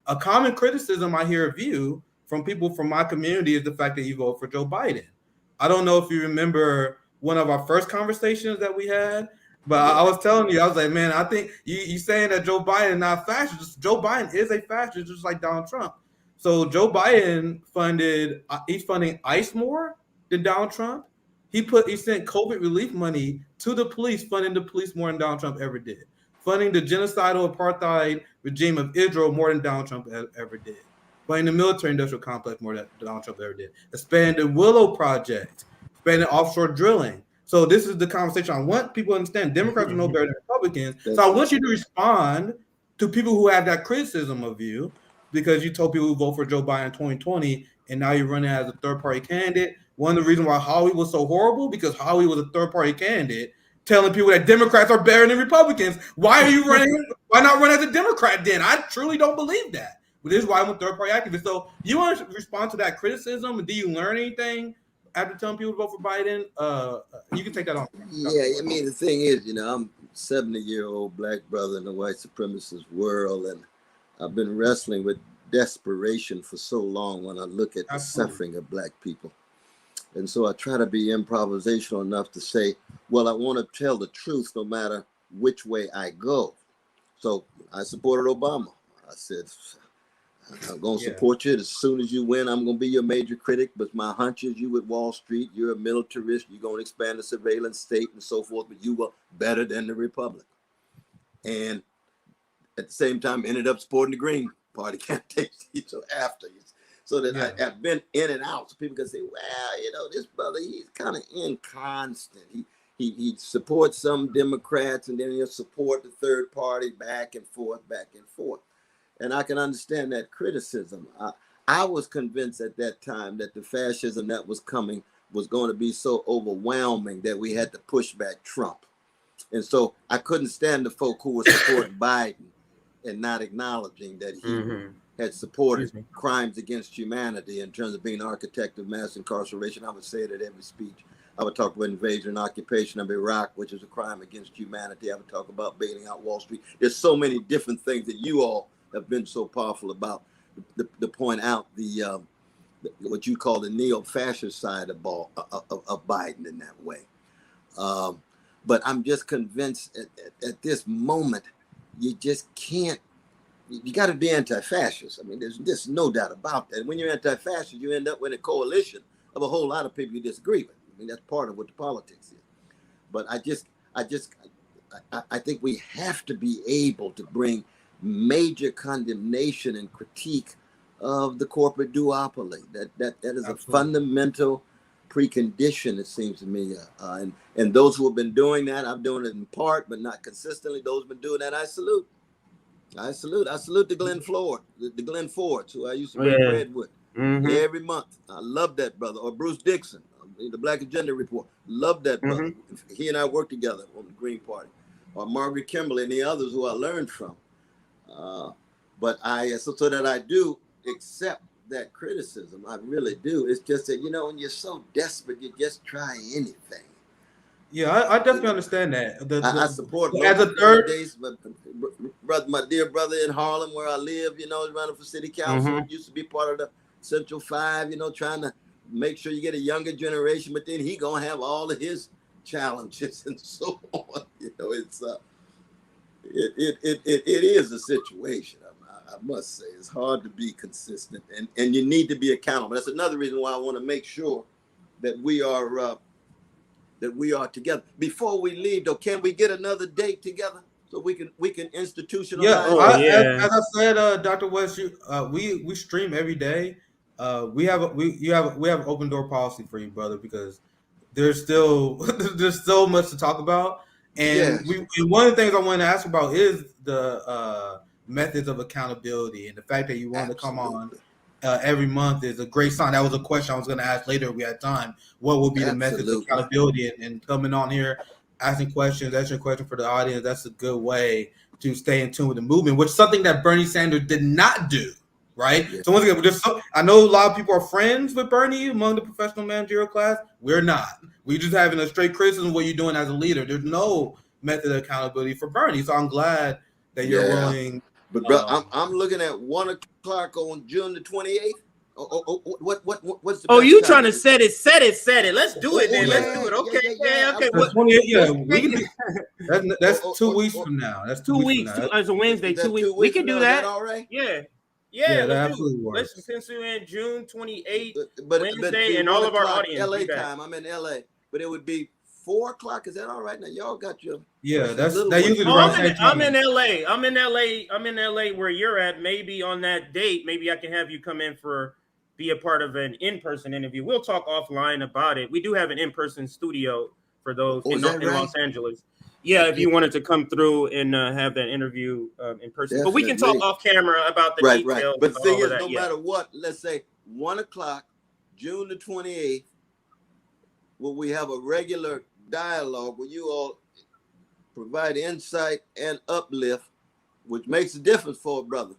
a common criticism I hear of you from people from my community is the fact that you vote for Joe Biden. I don't know if you remember one of our first conversations that we had, but I was telling you, I was like, man, I think you saying that Joe Biden is not fascist. Joe Biden is a fascist, just like Donald Trump. So Joe Biden he's funding ICE more than Donald Trump. He sent COVID relief money to the police, funding the police more than Donald Trump ever did. Funding the genocidal apartheid regime of Israel more than Donald Trump ever did. Funding the military industrial complex more than Donald Trump ever did. Expanding the Willow Project, expanding offshore drilling. So this is the conversation I want people to understand. Democrats are no better than Republicans. So I want you to respond to people who have that criticism of you because you told people who vote for Joe Biden in 2020 and now you're running as a third-party candidate. One of the reasons why Hawley was so horrible because Hawley was a third-party candidate telling people that Democrats are better than Republicans. Why are you running? Why not run as a Democrat then? I truly don't believe that. But this is why I'm a third-party activist. So you want to respond to that criticism? Do you learn anything after telling people to vote for Biden? You can take that on. Yeah, I mean, the thing is, I'm a 70-year-old black brother in the white supremacist world, and I've been wrestling with desperation for so long when I look at the suffering of black people. And so I try to be improvisational enough to say, well, I want to tell the truth no matter which way I go. So I supported Obama. I said, I'm going to support you. As soon as you win, I'm going to be your major critic. But my hunch is you at Wall Street, you're a militarist. You're going to expand the surveillance state and so forth. But you were better than the Republic. And at the same time, ended up supporting the Green Party candidate. So after you. So that I've been in and out. So people can say, well, this brother, he's kind of inconstant. He supports some Democrats and then he'll support the third party back and forth. And I can understand that criticism. I was convinced at that time that the fascism that was coming was going to be so overwhelming that we had to push back Trump. And so I couldn't stand the folk who were supporting Biden and not acknowledging that he had supported crimes against humanity in terms of being architect of mass incarceration. I would say it at every speech. I would talk about invasion and occupation of Iraq, which is a crime against humanity. I would talk about bailing out Wall Street. There's so many different things that you all have been so powerful about to point out the what you call the neo-fascist side of Biden in that way. But I'm just convinced at this moment, you just can't. You got to be anti-fascist. I mean, there's no doubt about that. When you're anti-fascist, you end up with a coalition of a whole lot of people you disagree with. I mean, that's part of what the politics is. But I think we have to be able to bring major condemnation and critique of the corporate duopoly. That is a fundamental precondition, it seems to me. And those who have been doing that, I'm doing it in part, but not consistently. Those who've been doing that, I salute. I salute the Glenn Fords, who I used to break bread with every month. I love that brother. Or Bruce Dixon, the Black Agenda Report. Love that brother. He and I worked together on the Green Party. Or Margaret Kimberly and the others who I learned from. But so that I do accept that criticism. I really do. It's just that, when you're so desperate, you just try anything. Yeah, I definitely understand that. I support as a third days, my dear brother in Harlem, where I live, is running for city council. Used to be part of the Central Five, trying to make sure you get a younger generation. But then he gonna have all of his challenges and so on. It's it is a situation. I must say it's hard to be consistent, and you need to be accountable. That's another reason why I want to make sure that we are together. Before we leave, though, can we get another date together so we can institutionalize? As I said, Dr. West, we stream every day. We have open door policy for you, brother, because there's so much to talk about, and one of the things I want to ask about is the methods of accountability, and the fact that you want to come on every month is a great sign. That was a question I was going to ask later if we had time. What will be the methods of accountability? And coming on here, answering questions for the audience, that's a good way to stay in tune with the movement, which is something that Bernie Sanders did not do, right? Yeah. So once again, I know a lot of people are friends with Bernie among the professional managerial class. We're not. We're just having a straight criticism of what you're doing as a leader. There's no method of accountability for Bernie. So I'm glad that you're willing But bro, I'm looking at 1:00 on June the 28th. What's the Oh, best you time? trying to set it? Let's do it then. Let's do it. Okay. Yeah. Okay. The 28th, yeah, we can do, that's 2 weeks from now. That's 2 weeks from now. It's a Wednesday. 2 weeks. We can do that. Is that all right? Yeah. Yeah, that Let's absolutely do it. works. Let's pencil in June 28th, But Wednesday, and all of our audience. LA time. I'm in LA, but it would be 4:00. Is that all right? Now y'all got your that one. usually Oh, around same I'm time. in LA. I'm in LA where you're at. Maybe on that date, maybe I can have you come in be a part of an in-person interview. We'll talk offline about it. We do have an in-person studio for those in Los Angeles. Yeah, if you wanted to come through and have that interview in person. Definitely. But we can talk off camera about the details. Right. But the thing is, no matter what, let's say 1:00, June the 28th, will we have a regular dialogue where you all provide insight and uplift, which makes a difference for a brother.